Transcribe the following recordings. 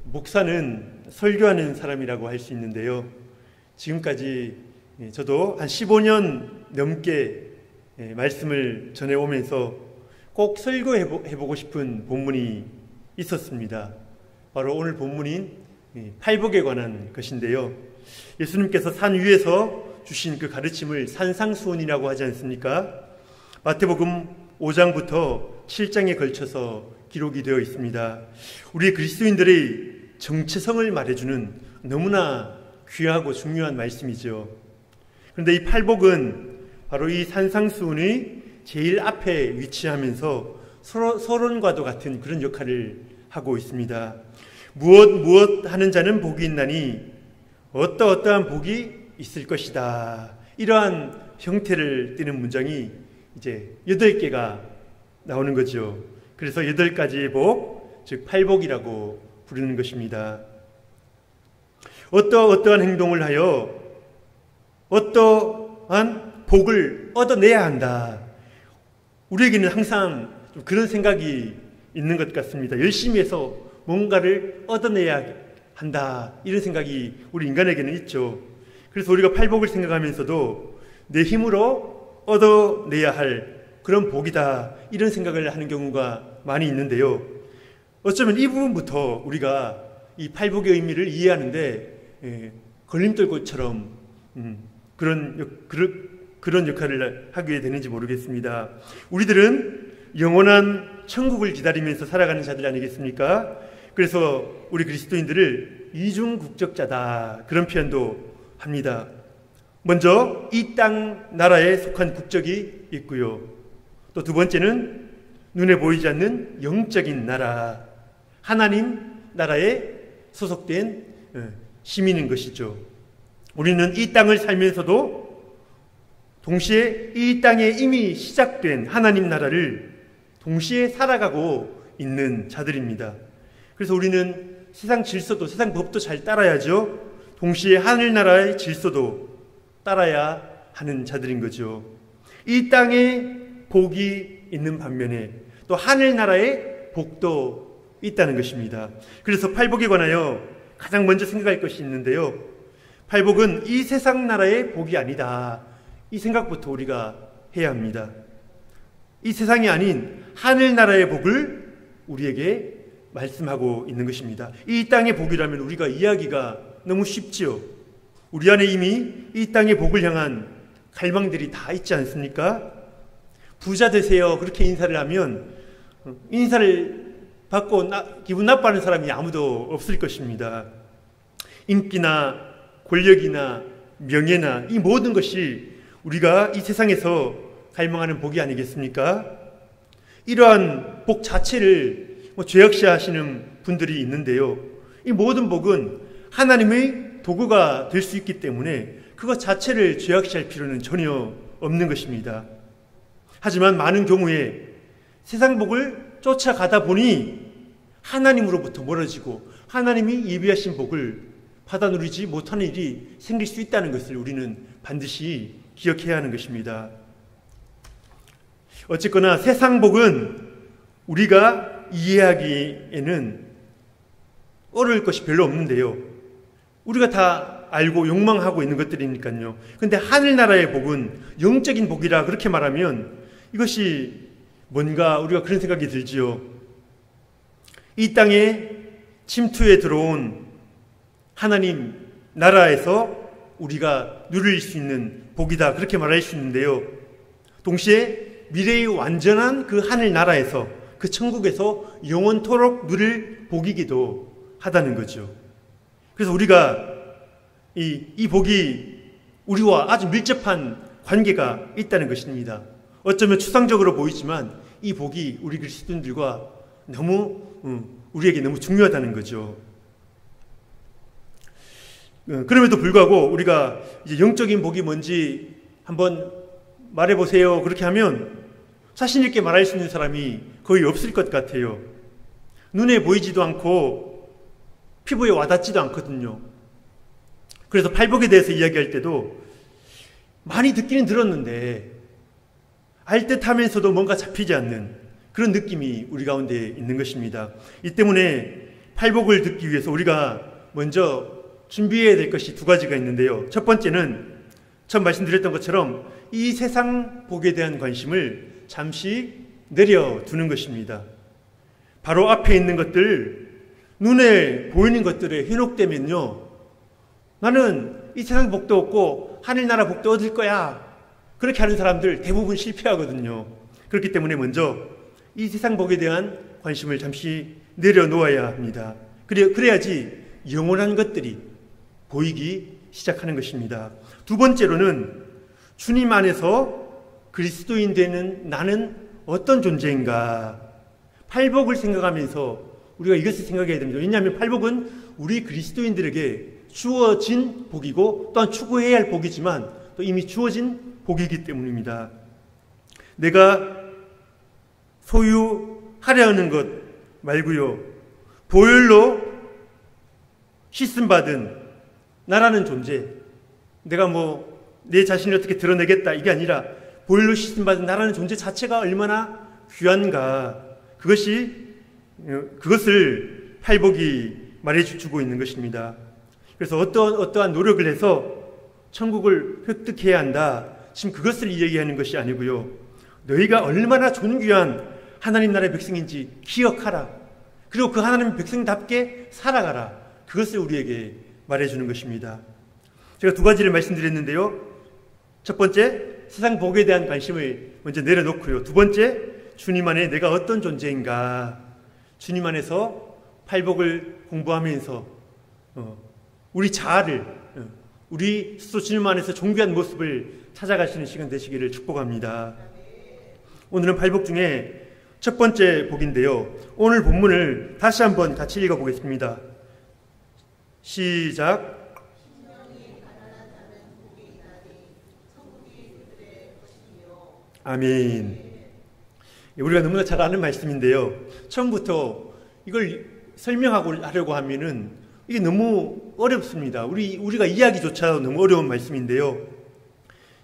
목사는 설교하는 사람이라고 할 수 있는데요. 지금까지 저도 한 15년 넘게 말씀을 전해오면서 꼭 설교해보고 싶은 본문이 있었습니다. 바로 오늘 본문인 팔복에 관한 것인데요. 예수님께서 산 위에서 주신 그 가르침을 산상수훈이라고 하지 않습니까? 마태복음 5장부터 7장에 걸쳐서 기록이 되어 있습니다. 우리 그리스도인들의 정체성을 말해주는 너무나 귀하고 중요한 말씀이죠. 그런데 이 팔복은 바로 이 산상수훈의 제일 앞에 위치하면서 서론과도 같은 그런 역할을 하고 있습니다. 무엇 하는 자는 복이 있나니 어떠한 복이 있을 것이다. 이러한 형태를 띠는 문장이 이제 8개가 나오는 거죠. 그래서 8가지의 복, 즉 팔복이라고 부르는 것입니다. 어떠한 행동을 하여 어떠한 복을 얻어내야 한다. 우리에게는 항상 좀 그런 생각이 있는 것 같습니다. 열심히 해서 뭔가를 얻어내야 한다. 이런 생각이 우리 인간에게는 있죠. 그래서 우리가 팔복을 생각하면서도 내 힘으로 얻어내야 할 그런 복이다. 이런 생각을 하는 경우가 많이 있는데요. 어쩌면 이 부분부터 우리가 이 팔복의 의미를 이해하는데 걸림돌꽃처럼 그런 역할을 하게 되는지 모르겠습니다. 우리들은 영원한 천국을 기다리면서 살아가는 자들 아니겠습니까? 그래서 우리 그리스도인들을 이중국적자다. 그런 표현도 합니다. 먼저 이 땅 나라에 속한 국적이 있고요. 또 두 번째는 눈에 보이지 않는 영적인 나라, 하나님 나라에 소속된 시민인 것이죠. 우리는 이 땅을 살면서도 동시에 이 땅에 이미 시작된 하나님 나라를 동시에 살아가고 있는 자들입니다. 그래서 우리는 세상 질서도 세상 법도 잘 따라야죠. 동시에 하늘나라의 질서도 따라야 하는 자들인 거죠. 이 땅에 복이 있는 반면에 또 하늘나라에 복도 있다는 것입니다. 그래서 팔복에 관하여 가장 먼저 생각할 것이 있는데요. 팔복은 이 세상 나라의 복이 아니다. 이 생각부터 우리가 해야 합니다. 이 세상이 아닌 하늘나라의 복을 우리에게 말씀하고 있는 것입니다. 이 땅의 복이라면 우리가 이해하기가 너무 쉽지요. 우리 안에 이미 이 땅의 복을 향한 갈망들이 다 있지 않습니까? 부자 되세요. 그렇게 인사를 하면 인사를 받고 기분 나빠하는 사람이 아무도 없을 것입니다. 인기나 권력이나 명예나 이 모든 것이 우리가 이 세상에서 갈망하는 복이 아니겠습니까? 이러한 복 자체를 죄악시하시는 분들이 있는데요. 이 모든 복은 하나님의 도구가 될 수 있기 때문에 그것 자체를 죄악시할 필요는 전혀 없는 것입니다. 하지만 많은 경우에 세상 복을 쫓아가다 보니 하나님으로부터 멀어지고 하나님이 예비하신 복을 받아 누리지 못하는 일이 생길 수 있다는 것을 우리는 반드시 기억해야 하는 것입니다. 어쨌거나 세상 복은 우리가 이해하기에는 어려울 것이 별로 없는데요. 우리가 다 알고 욕망하고 있는 것들이니까요. 그런데 하늘나라의 복은 영적인 복이라 그렇게 말하면 이것이 뭔가 우리가 그런 생각이 들지요. 이 땅에 침투에 들어온 하나님 나라에서 우리가 누릴 수 있는 복이다. 그렇게 말할 수 있는데요. 동시에 미래의 완전한 그 하늘나라에서 그 천국에서 영원토록 누릴 복이기도 하다는 거죠. 그래서 우리가 이 복이 우리와 아주 밀접한 관계가 있다는 것입니다. 어쩌면 추상적으로 보이지만 이 복이 우리 그리스도인들과 우리에게 너무 중요하다는 거죠. 그럼에도 불구하고 우리가 이제 영적인 복이 뭔지 한번 말해보세요. 그렇게 하면 자신 있게 말할 수 있는 사람이 거의 없을 것 같아요. 눈에 보이지도 않고 피부에 와닿지도 않거든요. 그래서 팔복에 대해서 이야기할 때도 많이 듣기는 들었는데 알듯 하면서도 뭔가 잡히지 않는 그런 느낌이 우리 가운데 있는 것입니다. 이 때문에 팔복을 듣기 위해서 우리가 먼저 준비해야 될 것이 두 가지가 있는데요. 첫 번째는 처음 말씀드렸던 것처럼 이 세상 복에 대한 관심을 잠시 내려두는 것입니다. 바로 앞에 있는 것들, 눈에 보이는 것들에 현혹되면요, 나는 이 세상 복도 없고 하늘나라 복도 얻을 거야, 그렇게 하는 사람들 대부분 실패하거든요. 그렇기 때문에 먼저 이 세상 복에 대한 관심을 잠시 내려놓아야 합니다. 그래야지 영원한 것들이 보이기 시작하는 것입니다. 두 번째로는 주님 안에서 그리스도인 되는 나는 어떤 존재인가, 팔복을 생각하면서 우리가 이것을 생각해야 됩니다. 왜냐하면 팔복은 우리 그리스도인들에게 주어진 복이고 또한 추구해야 할 복이지만 또 이미 주어진 복이기 때문입니다. 내가 소유하려 하는 것 말고요, 보혈로 씻음받은 나라는 존재, 내가 내 자신을 어떻게 드러내겠다 이게 아니라 보혈로 씻음받은 나라는 존재 자체가 얼마나 귀한가, 그것을 팔복이 말해주고 있는 것입니다. 그래서 어떠한 노력을 해서 천국을 획득해야 한다, 지금 그것을 얘기하는 것이 아니고요, 너희가 얼마나 존귀한 하나님 나라의 백성인지 기억하라, 그리고 그 하나님 백성답게 살아가라, 그것을 우리에게 말해주는 것입니다. 제가 두 가지를 말씀드렸는데요. 첫 번째, 세상 복에 대한 관심을 먼저 내려놓고요. 두 번째, 주님 안에 내가 어떤 존재인가, 주님 안에서 팔복을 공부하면서 우리 자아를, 우리 스스로 주님 안에서 존귀한 모습을 찾아가시는 시간 되시기를 축복합니다. 오늘은 팔복 중에 첫 번째 복인데요. 오늘 본문을 다시 한번 같이 읽어보겠습니다. 시작. 아멘. 우리가 너무나 잘 아는 말씀인데요. 처음부터 이걸 설명하려고 하면은 이게 너무 어렵습니다. 우리가 이해하기조차 너무 어려운 말씀인데요.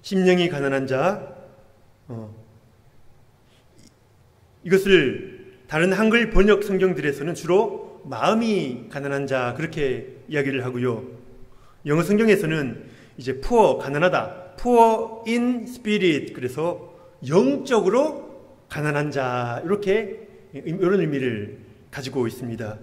심령이 가난한 자, 이것을 다른 한글 번역 성경들에서는 주로 마음이 가난한 자 그렇게 이야기를 하고요. 영어 성경에서는 이제 poor, 가난하다, poor in spirit, 그래서 영적으로 가난한 자, 이런 의미를 가지고 있습니다.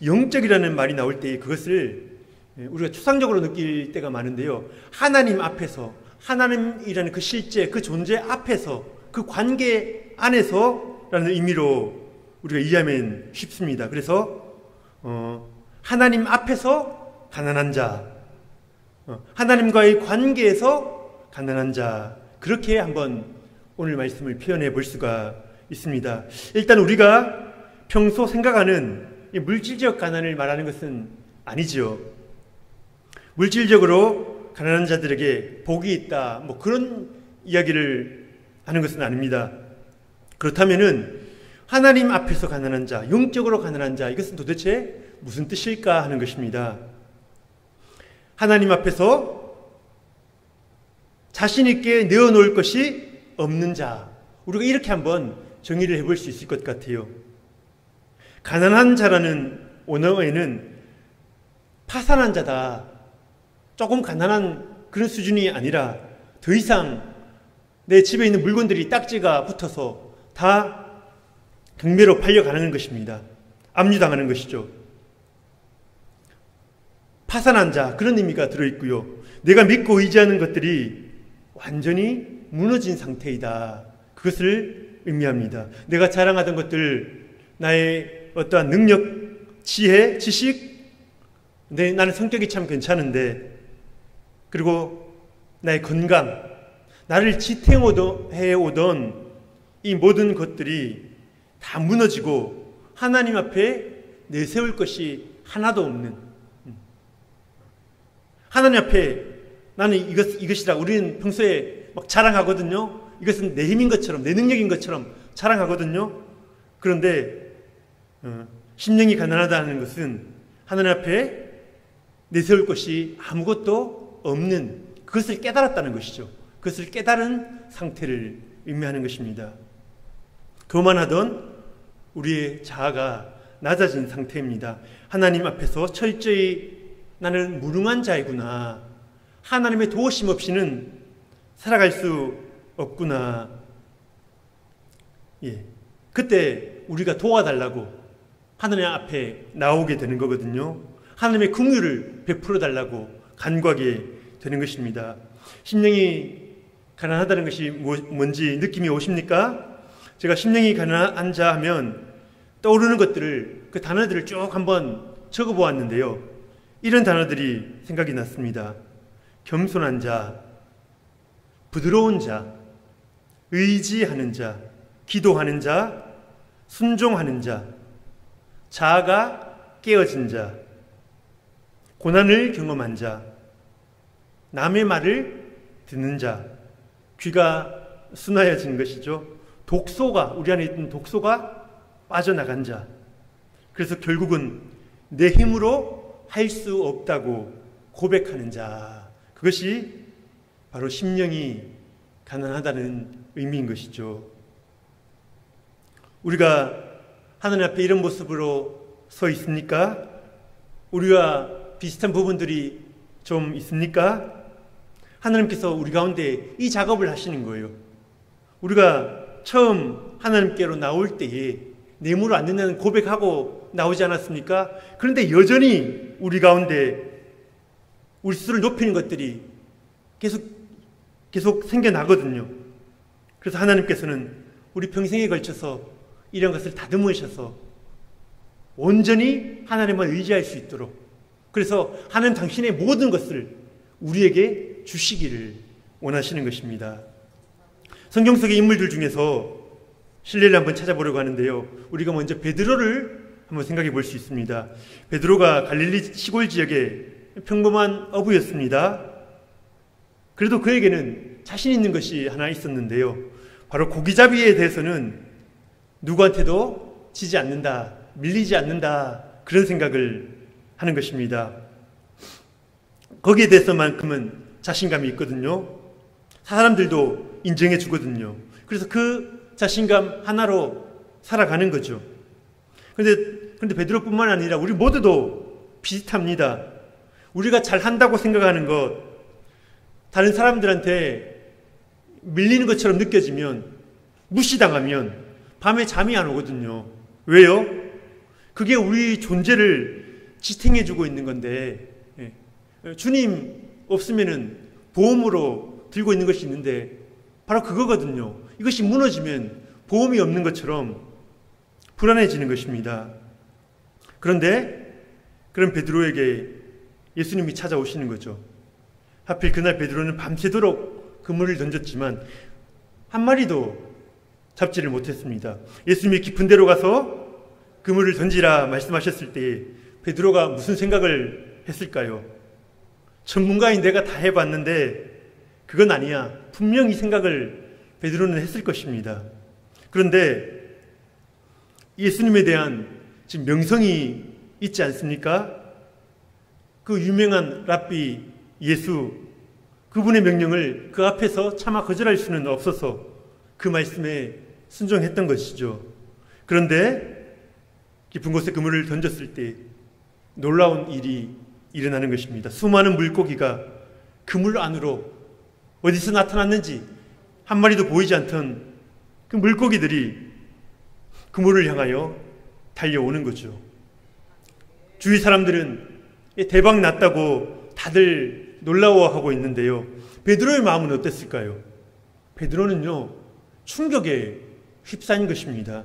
영적이라는 말이 나올 때 그것을 우리가 추상적으로 느낄 때가 많은데요. 하나님 앞에서, 하나님이라는 그 실제, 그 존재 앞에서, 그 관계 안에서라는 의미로 우리가 이해하면 쉽습니다. 그래서 하나님 앞에서 가난한 자, 하나님과의 관계에서 가난한 자, 그렇게 한번 오늘 말씀을 표현해 볼 수가 있습니다. 일단 우리가 평소 생각하는 물질적 가난을 말하는 것은 아니지요. 물질적으로 가난한 자들에게 복이 있다, 그런 이야기를 하는 것은 아닙니다. 그렇다면은 하나님 앞에서 가난한 자, 영적으로 가난한 자, 이것은 도대체 무슨 뜻일까 하는 것입니다. 하나님 앞에서 자신 있게 내어놓을 것이 없는 자, 우리가 이렇게 한번 정의를 해볼 수 있을 것 같아요. 가난한 자라는 언어에는 파산한 자다, 조금 가난한 그런 수준이 아니라 더 이상 내 집에 있는 물건들이 딱지가 붙어서 다 경매로 팔려가는 것입니다. 압류당하는 것이죠. 파산한 자, 그런 의미가 들어있고요. 내가 믿고 의지하는 것들이 완전히 무너진 상태이다, 그것을 의미합니다. 내가 자랑하던 것들, 나의 어떠한 능력, 지혜, 지식, 나는 성격이 참 괜찮은데, 그리고 나의 건강, 나를 지탱해오던 이 모든 것들이 다 무너지고 하나님 앞에 내세울 것이 하나도 없는, 하나님 앞에 나는 이것이다, 우리는 평소에 막 자랑하거든요. 이것은 내 힘인 것처럼, 내 능력인 것처럼 자랑하거든요. 그런데 심령이 가난하다는 것은 하나님 앞에 내세울 것이 아무것도 없는, 그것을 깨달았다는 것이죠. 그것을 깨달은 상태를 의미하는 것입니다. 교만하던 우리의 자아가 낮아진 상태입니다. 하나님 앞에서 철저히 나는 무능한 자이구나. 하나님의 도우심 없이는 살아갈 수 없구나. 그때 우리가 도와달라고 하나님 앞에 나오게 되는 거거든요. 하나님의 긍휼을 베풀어 달라고 간구하게 되는 것입니다. 심령이 가난하다는 것이 뭔지 느낌이 오십니까? 제가 심령이 가난한 자 하면 떠오르는 것들을, 그 단어들을 쭉 한번 적어보았는데요. 이런 단어들이 생각이 났습니다. 겸손한 자, 부드러운 자, 의지하는 자, 기도하는 자, 순종하는 자, 자아가 깨어진 자, 고난을 경험한 자, 남의 말을 듣는 자, 귀가 순하여진 것이죠. 독소가, 우리 안에 있던 독소가 빠져나간 자. 그래서 결국은 내 힘으로 할 수 없다고 고백하는 자. 그것이 바로 심령이 가난하다는 의미인 것이죠. 우리가 하나님 앞에 이런 모습으로 서 있습니까? 우리와 비슷한 부분들이 좀 있습니까? 하나님께서 우리 가운데 이 작업을 하시는 거예요. 우리가 처음 하나님께로 나올 때에 내 힘으로 안 된다는 고백하고 나오지 않았습니까? 그런데 여전히 우리 가운데 우리 스스로를 높이는 것들이 계속 생겨나거든요. 그래서 하나님께서는 우리 평생에 걸쳐서 이런 것을 다듬으셔서 온전히 하나님만 의지할 수 있도록, 그래서 하나님 당신의 모든 것을 우리에게 주시기를 원하시는 것입니다. 성경 속의 인물들 중에서 신뢰를 한번 찾아보려고 하는데요. 우리가 먼저 베드로를 한번 생각해 볼 수 있습니다. 베드로가 갈릴리 시골 지역의 평범한 어부였습니다. 그래도 그에게는 자신 있는 것이 하나 있었는데요. 바로 고기잡이에 대해서는 누구한테도 지지 않는다, 밀리지 않는다, 그런 생각을 하는 것입니다. 거기에 대해서만큼은 자신감이 있거든요. 사람들도 인정해 주거든요. 그래서 그 자신감 하나로 살아가는 거죠. 그런데 베드로뿐만 아니라 우리 모두도 비슷합니다. 우리가 잘한다고 생각하는 것, 다른 사람들한테 밀리는 것처럼 느껴지면, 무시당하면 밤에 잠이 안 오거든요. 왜요? 그게 우리 존재를 지탱해주고 있는 건데, 주님 없으면은 보험으로 들고 있는 것이 있는데 바로 그거거든요. 이것이 무너지면 보험이 없는 것처럼 불안해지는 것입니다. 그런데 그런 베드로에게 예수님이 찾아오시는 거죠. 하필 그날 베드로는 밤새도록 그물을 던졌지만 한 마리도 잡지를 못했습니다. 예수님이 깊은 데로 가서 그물을 던지라 말씀하셨을 때 베드로가 무슨 생각을 했을까요? 전문가인 내가 다 해봤는데 그건 아니야. 분명히 생각을 베드로는 했을 것입니다. 그런데 예수님에 대한 지금 명성이 있지 않습니까? 그 유명한 랍비 예수, 그분의 명령을 그 앞에서 차마 거절할 수는 없어서 그 말씀에 순종했던 것이죠. 그런데 깊은 곳에 그물을 던졌을 때 놀라운 일이 일어나는 것입니다. 수많은 물고기가 그물 안으로 어디서 나타났는지 한 마리도 보이지 않던 그 물고기들이 그물을 향하여 달려오는 거죠. 주위 사람들은 대박 났다고 다들 놀라워하고 있는데요. 베드로의 마음은 어땠을까요? 베드로는요, 충격에 휩싸인 것입니다.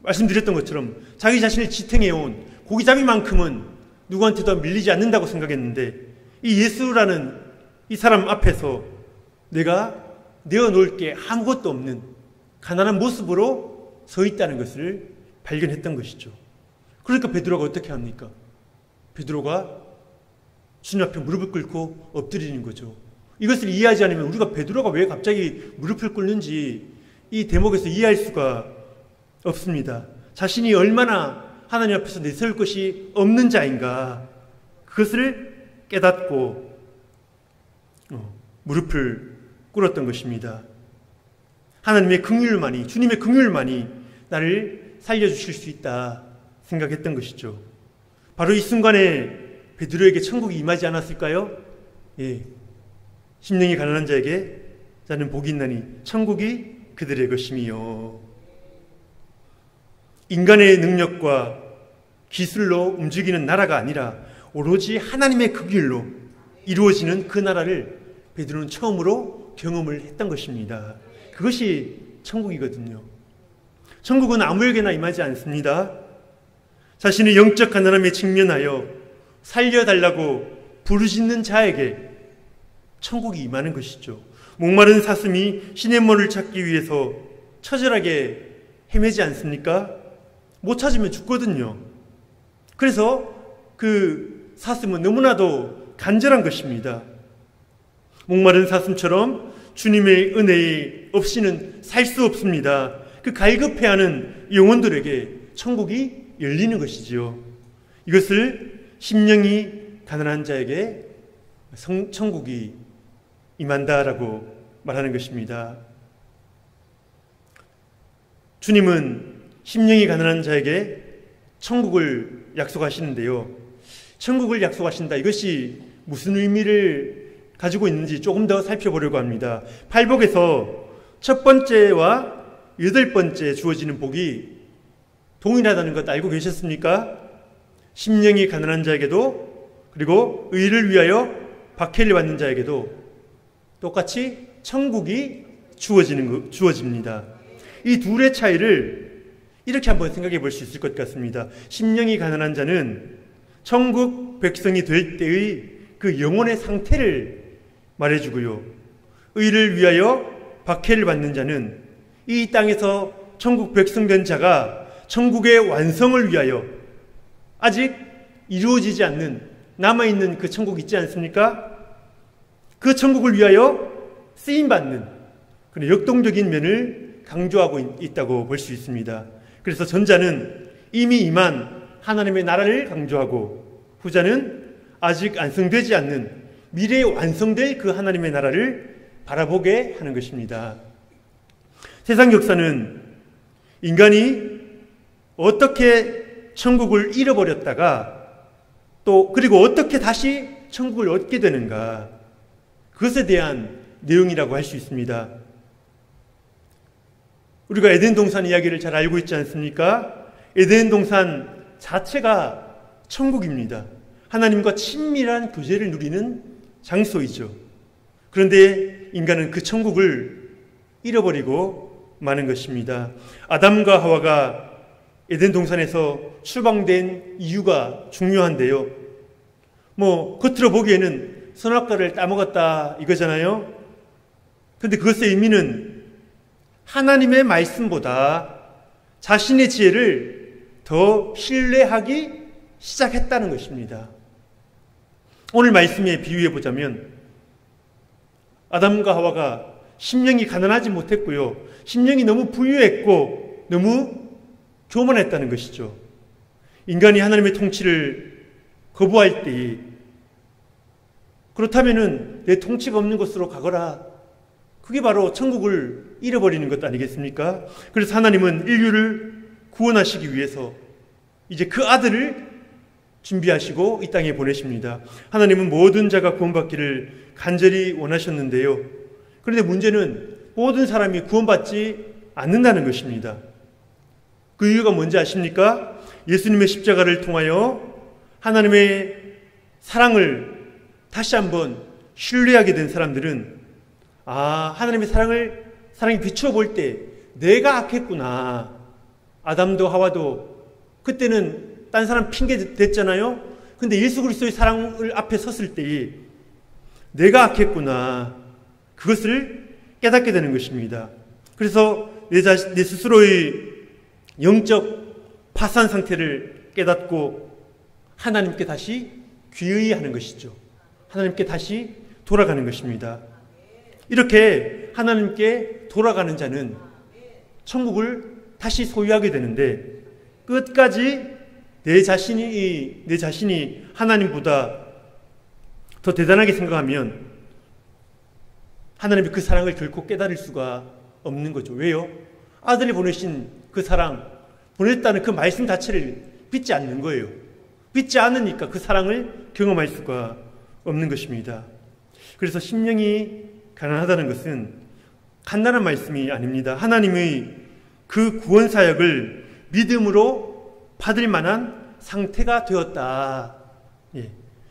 말씀드렸던 것처럼 자기 자신을 지탱해온 고기잡이만큼은 누구한테도 밀리지 않는다고 생각했는데 이 예수라는 이 사람 앞에서 내가 내어놓을 게 아무것도 없는 가난한 모습으로 서 있다는 것을 발견했던 것이죠. 그러니까 베드로가 어떻게 합니까? 베드로가 주님 앞에 무릎을 꿇고 엎드리는 거죠. 이것을 이해하지 않으면 우리가 베드로가 왜 갑자기 무릎을 꿇는지 이 대목에서 이해할 수가 없습니다. 자신이 얼마나 하나님 앞에서 내세울 것이 없는 자인가, 그것을 깨닫고 무릎을 꿇었던 것입니다. 하나님의 긍휼만이, 주님의 긍휼만이 나를 살려주실 수 있다 생각했던 것이죠. 바로 이 순간에 베드로에게 천국이 임하지 않았을까요? 예. 심령이 가난한 자에게 자는 복이 있나니 천국이 그들의 것임이요. 인간의 능력과 기술로 움직이는 나라가 아니라 오로지 하나님의 그 길로 이루어지는 그 나라를 베드로는 처음으로 경험을 했던 것입니다. 그것이 천국이거든요. 천국은 아무에게나 임하지 않습니다. 자신의 영적 가난함에 직면하여 살려달라고 부르짖는 자에게 천국이 임하는 것이죠. 목마른 사슴이 시냇물을 찾기 위해서 처절하게 헤매지 않습니까? 못 찾으면 죽거든요. 그래서 그 사슴은 너무나도 간절한 것입니다. 목마른 사슴처럼 주님의 은혜 없이는 살 수 없습니다. 그 갈급해하는 영혼들에게 천국이 열리는 것이지요. 이것을 심령이 가난한 자에게 천국이 임한다라고 말하는 것입니다. 주님은 심령이 가난한 자에게 천국을 약속하시는데요. 천국을 약속하신다. 이것이 무슨 의미를 가지고 있는지 조금 더 살펴보려고 합니다. 팔복에서 첫 번째와 여덟 번째 주어지는 복이 동일하다는 것 알고 계셨습니까? 심령이 가난한 자에게도 그리고 의를 위하여 박해를 받는 자에게도 똑같이 천국이 주어집니다. 이 둘의 차이를 이렇게 한번 생각해 볼 수 있을 것 같습니다. 심령이 가난한 자는 천국 백성이 될 때의 그 영혼의 상태를 말해주고요. 의를 위하여 박해를 받는 자는 이 땅에서 천국 백성 된 자가 천국의 완성을 위하여 아직 이루어지지 않는 남아있는 그 천국 있지 않습니까? 그 천국을 위하여 쓰임받는 그런 역동적인 면을 강조하고 있다고 볼 수 있습니다. 그래서 전자는 이미 임한 하나님의 나라를 강조하고 후자는 아직 완성되지 않는 미래에 완성될 그 하나님의 나라를 바라보게 하는 것입니다. 세상 역사는 인간이 어떻게 천국을 잃어버렸다가 또 그리고 어떻게 다시 천국을 얻게 되는가 그것에 대한 내용이라고 할 수 있습니다. 우리가 에덴 동산 이야기를 잘 알고 있지 않습니까? 에덴 동산 자체가 천국입니다. 하나님과 친밀한 교제를 누리는 장소이죠. 그런데 인간은 그 천국을 잃어버리고 마는 것입니다. 아담과 하와가 에덴 동산에서 추방된 이유가 중요한데요. 겉으로 보기에는 선악과를 따먹었다 이거잖아요. 그런데 그것의 의미는 하나님의 말씀보다 자신의 지혜를 더 신뢰하기 시작했다는 것입니다. 오늘 말씀에 비유해 보자면 아담과 하와가 심령이 가난하지 못했고요. 심령이 너무 부유했고 너무 교만했다는 것이죠. 인간이 하나님의 통치를 거부할 때 그렇다면은 내 통치가 없는 곳으로 가거라. 그게 바로 천국을 잃어버리는 것 아니겠습니까? 그래서 하나님은 인류를 구원하시기 위해서 이제 그 아들을 준비하시고 이 땅에 보내십니다. 하나님은 모든 자가 구원받기를 간절히 원하셨는데요. 그런데 문제는 모든 사람이 구원받지 않는다는 것입니다. 그 이유가 뭔지 아십니까? 예수님의 십자가를 통하여 하나님의 사랑을 다시 한번 신뢰하게 된 사람들은 하나님의 사랑이 비춰볼 때 내가 악했구나. 아담도 하와도 그때는 딴 사람 핑계 댔잖아요. 근데 예수 그리스도의 사랑을 앞에 섰을 때 내가 악했구나. 그것을 깨닫게 되는 것입니다. 그래서 내 스스로의 영적 파산 상태를 깨닫고 하나님께 다시 귀의하는 것이죠. 하나님께 다시 돌아가는 것입니다. 이렇게 하나님께 돌아가는 자는 천국을 다시 소유하게 되는데 끝까지 내 자신이 하나님보다 더 대단하게 생각하면 하나님의 그 사랑을 결코 깨달을 수가 없는 거죠. 왜요? 아들이 보내신 그 사랑, 보냈다는 그 말씀 자체를 믿지 않는 거예요. 믿지 않으니까 그 사랑을 경험할 수가 없는 것입니다. 그래서 심령이 가난하다는 것은 간단한 말씀이 아닙니다. 하나님의 그 구원 사역을 믿음으로 받을 만한 상태가 되었다.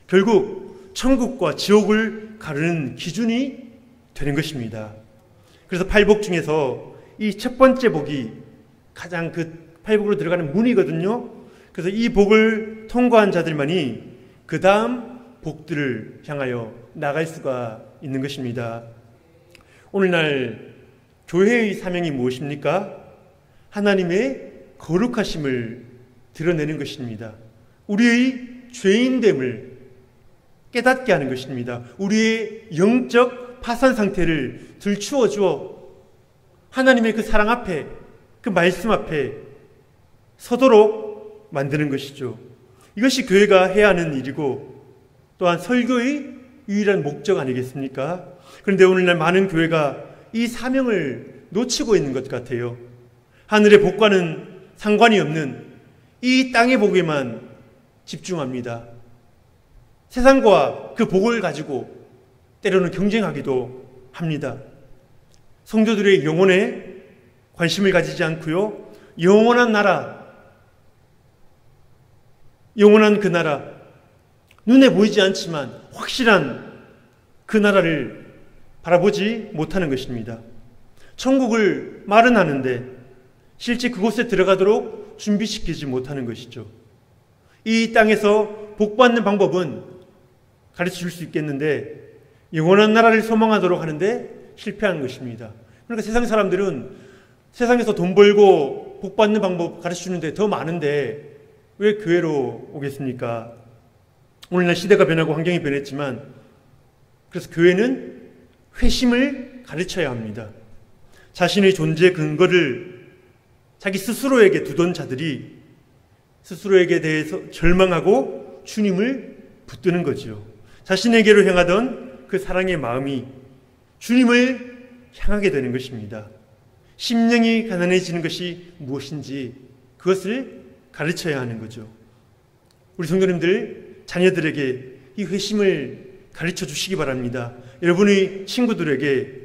결국 천국과 지옥을 가르는 기준이 되는 것입니다. 그래서 팔복 중에서 이 첫 번째 복이 가장 그 팔복으로 들어가는 문이거든요. 그래서 이 복을 통과한 자들만이 그 다음 복들을 향하여 나갈 수가 있는 것입니다. 오늘날 교회의 사명이 무엇입니까? 하나님의 거룩하심을 드러내는 것입니다. 우리의 죄인됨을 깨닫게 하는 것입니다. 우리의 영적 파산 상태를 들추어 주어 하나님의 그 사랑 앞에, 그 말씀 앞에 서도록 만드는 것이죠. 이것이 교회가 해야 하는 일이고 또한 설교의 유일한 목적 아니겠습니까? 그런데 오늘날 많은 교회가 이 사명을 놓치고 있는 것 같아요. 하늘의 복과는 상관이 없는 이 땅의 복에만 집중합니다. 세상과 그 복을 가지고 때로는 경쟁하기도 합니다. 성도들의 영혼에 관심을 가지지 않고요. 영원한 나라, 영원한 그 나라, 눈에 보이지 않지만 확실한 그 나라를 바라보지 못하는 것입니다. 천국을 말은 하는데 실제 그곳에 들어가도록 준비시키지 못하는 것이죠. 이 땅에서 복받는 방법은 가르쳐 줄 수 있겠는데 영원한 나라를 소망하도록 하는데 실패하는 것입니다. 그러니까 세상 사람들은 세상에서 돈 벌고 복받는 방법 가르쳐 주는데 더 많은데 왜 교회로 오겠습니까? 오늘날 시대가 변하고 환경이 변했지만 그래서 교회는 회심을 가르쳐야 합니다. 자신의 존재 근거를 자기 스스로에게 두던 자들이 스스로에게 대해서 절망하고 주님을 붙드는 거죠. 자신에게로 향하던 그 사랑의 마음이 주님을 향하게 되는 것입니다. 심령이 가난해지는 것이 무엇인지 그것을 가르쳐야 하는 거죠. 우리 성도님들, 자녀들에게 이 회심을 가르쳐 주시기 바랍니다. 여러분의 친구들에게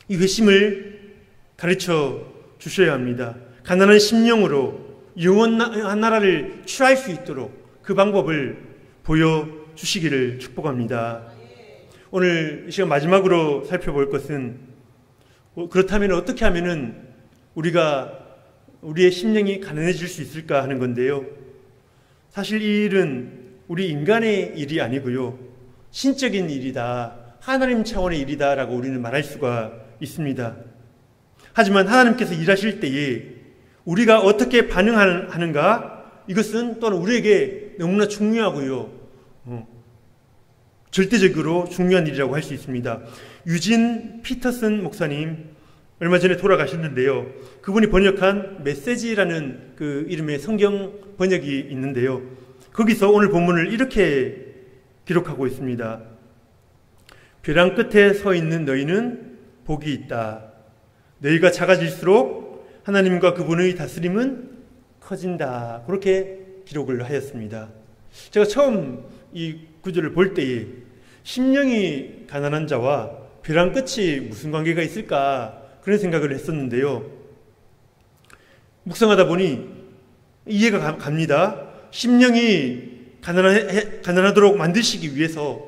이 회심을 가르쳐 주셔야 합니다. 가난한 심령으로 영원한 나라를 취할 수 있도록 그 방법을 보여주시기를 축복합니다. 오늘 이 시간 마지막으로 살펴볼 것은 그렇다면 어떻게 하면은 우리의 심령이 가난해질 수 있을까 하는 건데요. 사실 이 일은 우리 인간의 일이 아니고요. 신적인 일이다. 하나님 차원의 일이다라고 우리는 말할 수가 있습니다. 하지만 하나님께서 일하실 때에 우리가 어떻게 반응하는가? 이것은 또한 우리에게 너무나 중요하고요. 절대적으로 중요한 일이라고 할 수 있습니다. 유진 피터슨 목사님 얼마 전에 돌아가셨는데요. 그분이 번역한 메시지라는 그 이름의 성경 번역이 있는데요. 거기서 오늘 본문을 이렇게 기록하고 있습니다. 벼랑 끝에 서 있는 너희는 복이 있다. 너희가 작아질수록 하나님과 그분의 다스림은 커진다. 그렇게 기록을 하였습니다. 제가 처음 이 구절을 볼 때에 심령이 가난한 자와 벼랑 끝이 무슨 관계가 있을까 그런 생각을 했었는데요. 묵상하다 보니 이해가 갑니다. 심령이 가난하도록 만드시기 위해서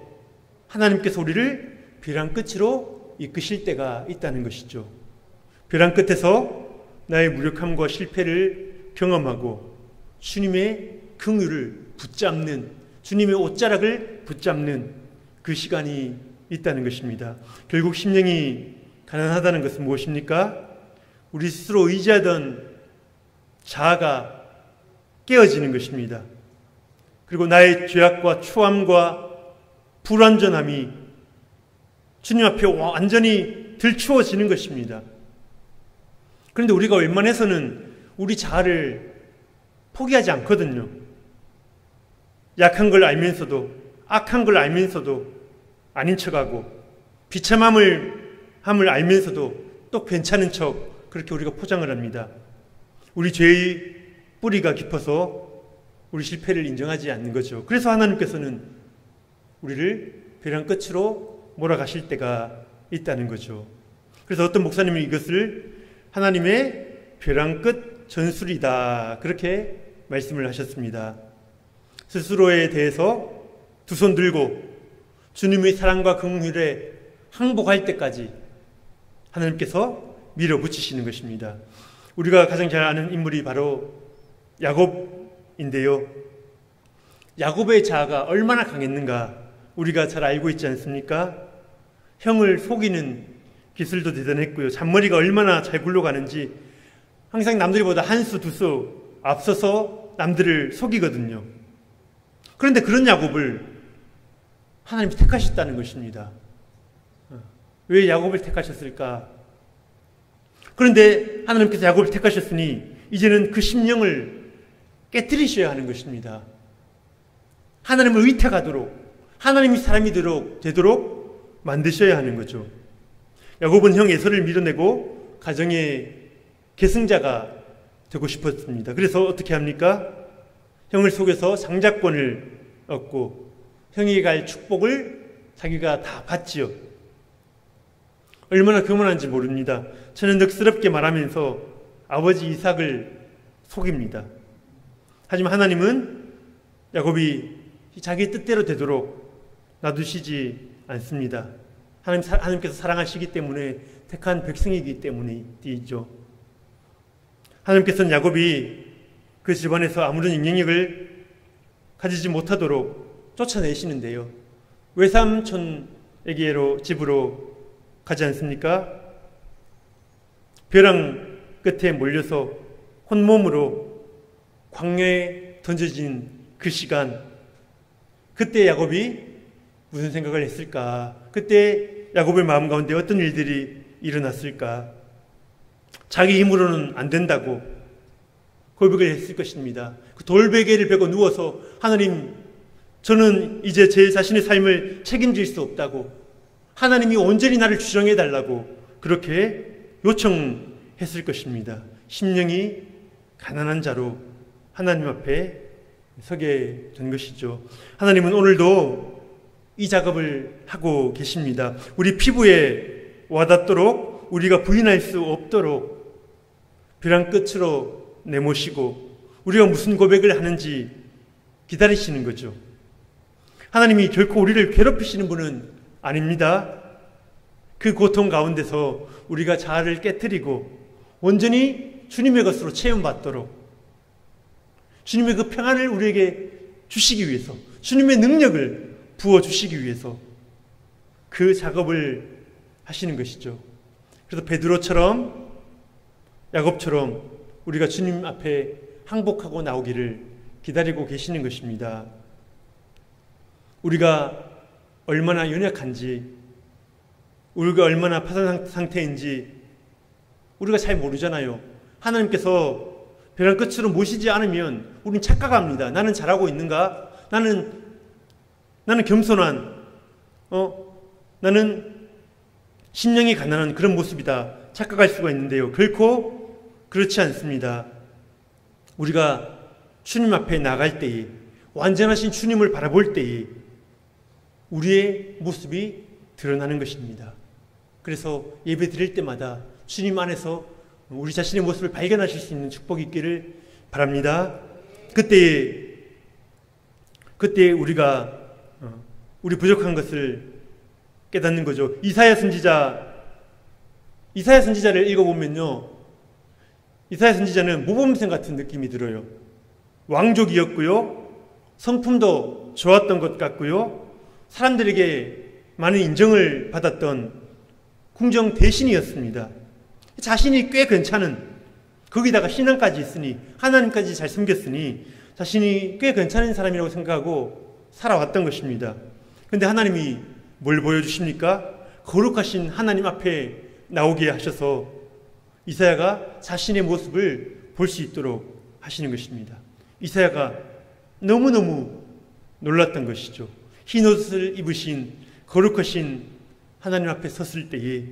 하나님께서 우리를 벼랑 끝으로 이끄실 때가 있다는 것이죠. 벼랑 끝에서 나의 무력함과 실패를 경험하고 주님의 긍휼을 붙잡는, 주님의 옷자락을 붙잡는 그 시간이 있다는 것입니다. 결국 심령이 가난하다는 것은 무엇입니까? 우리 스스로 의지하던 자아가 깨어지는 것입니다. 그리고 나의 죄악과 추함과 불완전함이 주님 앞에 완전히 들추어지는 것입니다. 그런데 우리가 웬만해서는 우리 자아를 포기하지 않거든요. 약한 걸 알면서도, 악한 걸 알면서도 아닌 척하고, 비참함을 알면서도 또 괜찮은 척 그렇게 우리가 포장을 합니다. 우리 죄의 뿌리가 깊어서 우리 실패를 인정하지 않는 거죠. 그래서 하나님께서는 우리를 벼랑 끝으로 몰아가실 때가 있다는 거죠. 그래서 어떤 목사님이 이것을 하나님의 벼랑 끝 전술이다, 그렇게 말씀을 하셨습니다. 스스로에 대해서 두 손 들고 주님의 사랑과 긍휼에 항복할 때까지 하나님께서 밀어붙이시는 것입니다. 우리가 가장 잘 아는 인물이 바로 야곱인데요. 야곱의 자아가 얼마나 강했는가 우리가 잘 알고 있지 않습니까? 형을 속이는 기술도 대단했고요. 잔머리가 얼마나 잘 굴러가는지 항상 남들보다 한 수, 두 수 앞서서 남들을 속이거든요. 그런데 그런 야곱을 하나님이 택하셨다는 것입니다. 왜 야곱을 택하셨을까? 그런데 하나님께서 야곱을 택하셨으니 이제는 그 심령을 깨뜨리셔야 하는 것입니다. 하나님을 의탁하도록, 하나님이 사람이 되도록 만드셔야 하는 거죠. 야곱은 형 에서를 밀어내고 가정의 계승자가 되고 싶었습니다. 그래서 어떻게 합니까? 형을 속여서 장자권을 얻고 형이 갈 축복을 자기가 다 받지요. 얼마나 교만한지 모릅니다. 천연덕스럽게 말하면서 아버지 이삭을 속입니다. 하지만 하나님은 야곱이 자기 뜻대로 되도록 놔두시지 않습니다. 하나님께서 사랑하시기 때문에 택한 백성이기 때문이죠. 하나님께서는 야곱이 그 집안에서 아무런 영향력을 가지지 못하도록 쫓아내시는데요. 외삼촌에게로 집으로 가지 않습니까? 벼랑 끝에 몰려서 혼몸으로 광야에 던져진 그 시간, 그때 야곱이 무슨 생각을 했을까? 그때 야곱의 마음 가운데 어떤 일들이 일어났을까? 자기 힘으로는 안 된다고 고백을 했을 것입니다. 그 돌베개를 베고 누워서 하나님, 저는 이제 제 자신의 삶을 책임질 수 없다고, 하나님이 온전히 나를 주정해 달라고 그렇게 요청했을 것입니다. 심령이 가난한 자로 하나님 앞에 서게 된 것이죠. 하나님은 오늘도 이 작업을 하고 계십니다. 우리 피부에 와닿도록, 우리가 부인할 수 없도록 벼랑 끝으로 내모시고 우리가 무슨 고백을 하는지 기다리시는 거죠. 하나님이 결코 우리를 괴롭히시는 분은 아닙니다. 그 고통 가운데서 우리가 자아를 깨트리고 온전히 주님의 것으로 체험받도록, 주님의 그 평안을 우리에게 주시기 위해서, 주님의 능력을 부어주시기 위해서 그 작업을 하시는 것이죠. 그래서 베드로처럼, 야곱처럼 우리가 주님 앞에 항복하고 나오기를 기다리고 계시는 것입니다. 우리가 얼마나 연약한지, 우리가 얼마나 파산 상태인지 우리가 잘 모르잖아요. 하나님께서 벼랑 끝으로 모시지 않으면 우리는 착각합니다. 나는 잘하고 있는가? 나는 겸손한, 나는 심령이 가난한 그런 모습이다 착각할 수가 있는데요. 결코 그렇지 않습니다. 우리가 주님 앞에 나갈 때에, 완전하신 주님을 바라볼 때에 우리의 모습이 드러나는 것입니다. 그래서 예배 드릴 때마다 주님 안에서 우리 자신의 모습을 발견하실 수 있는 축복이 있기를 바랍니다. 그때 우리가 우리 부족한 것을 깨닫는 거죠. 이사야 선지자를 읽어보면요, 이사야 선지자는 모범생 같은 느낌이 들어요. 왕족이었고요, 성품도 좋았던 것 같고요, 사람들에게 많은 인정을 받았던 궁정 대신이었습니다. 자신이 꽤 괜찮은, 거기다가 신앙까지 있으니, 하나님까지 잘 섬겼으니 자신이 꽤 괜찮은 사람이라고 생각하고 살아왔던 것입니다. 그런데 하나님이 뭘 보여주십니까? 거룩하신 하나님 앞에 나오게 하셔서 이사야가 자신의 모습을 볼 수 있도록 하시는 것입니다. 이사야가 너무너무 놀랐던 것이죠. 흰옷을 입으신 거룩하신 하나님 앞에 섰을 때에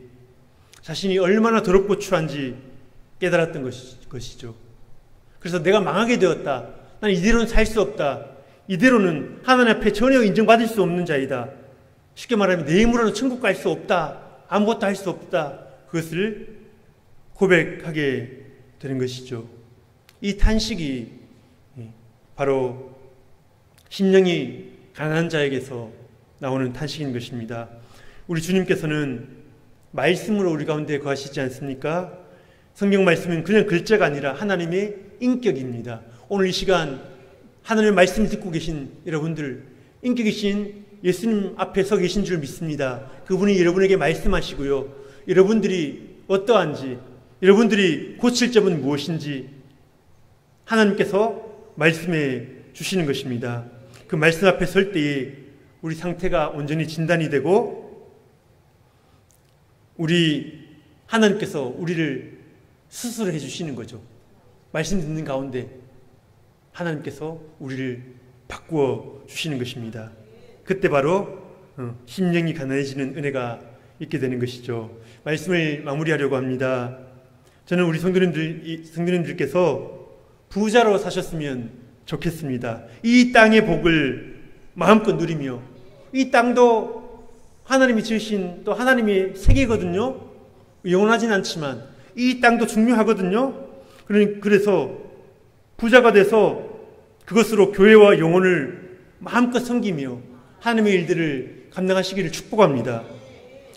자신이 얼마나 더럽고 추한지 깨달았던 것이죠. 그래서 내가 망하게 되었다. 난 이대로는 살 수 없다. 이대로는 하나님 앞에 전혀 인정받을 수 없는 자이다. 쉽게 말하면 내 힘으로는 천국 갈 수 없다. 아무것도 할 수 없다. 그것을 고백하게 되는 것이죠. 이 탄식이 바로 심령이 가난한 자에게서 나오는 탄식인 것입니다. 우리 주님께서는 말씀으로 우리 가운데 거하시지 않습니까? 성경 말씀은 그냥 글자가 아니라 하나님의 인격입니다. 오늘 이 시간 하나님의 말씀을 듣고 계신 여러분들, 인격이신 예수님 앞에 서 계신 줄 믿습니다. 그분이 여러분에게 말씀하시고요. 여러분들이 어떠한지, 여러분들이 고칠 점은 무엇인지 하나님께서 말씀해 주시는 것입니다. 그 말씀 앞에 설 때에 우리 상태가 온전히 진단이 되고 하나님께서 우리를 수술해 주시는 거죠. 말씀 듣는 가운데 하나님께서 우리를 바꾸어 주시는 것입니다. 그때 바로 심령이 가난해지는 은혜가 있게 되는 것이죠. 말씀을 마무리하려고 합니다. 저는 우리 성도님들께서 부자로 사셨으면 좋겠습니다. 이 땅의 복을 마음껏 누리며, 이 땅도 하나님이 지으신 또 하나님의 세계거든요. 영원하진 않지만 이 땅도 중요하거든요. 그래서 부자가 돼서 그것으로 교회와 영혼을 마음껏 섬기며 하나님의 일들을 감당하시기를 축복합니다.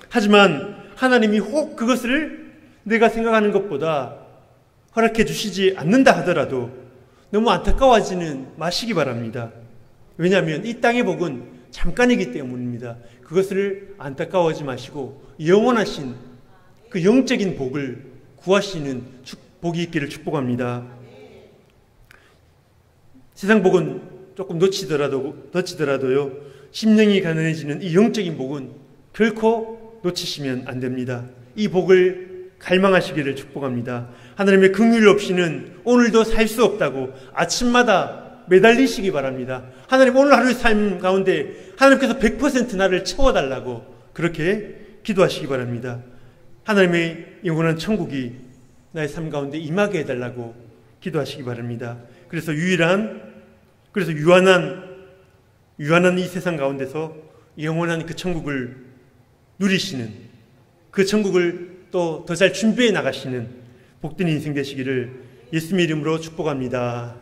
하지만 하나님이 혹 그것을 내가 생각하는 것보다 허락해 주시지 않는다 하더라도 너무 안타까워하지는 마시기 바랍니다. 왜냐하면 이 땅의 복은 잠깐이기 때문입니다. 그것을 안타까워하지 마시고 영원하신 그 영적인 복을 구하시는 복이 있기를 축복합니다. 세상 복은 조금 놓치더라도요, 심령이 가난해지는 이 영적인 복은 결코 놓치시면 안 됩니다. 이 복을 갈망하시기를 축복합니다. 하나님의 긍휼 없이는 오늘도 살 수 없다고 아침마다 매달리시기 바랍니다. 하나님, 오늘 하루의 삶 가운데 하나님께서 100% 나를 채워달라고 그렇게 기도하시기 바랍니다. 하나님의 영원한 천국이 나의 삶 가운데 임하게 해달라고 기도하시기 바랍니다. 그래서 유한한 이 세상 가운데서 영원한 그 천국을 누리시는, 그 천국을 또 더 잘 준비해 나가시는 복된 인생 되시기를 예수님의 이름으로 축복합니다.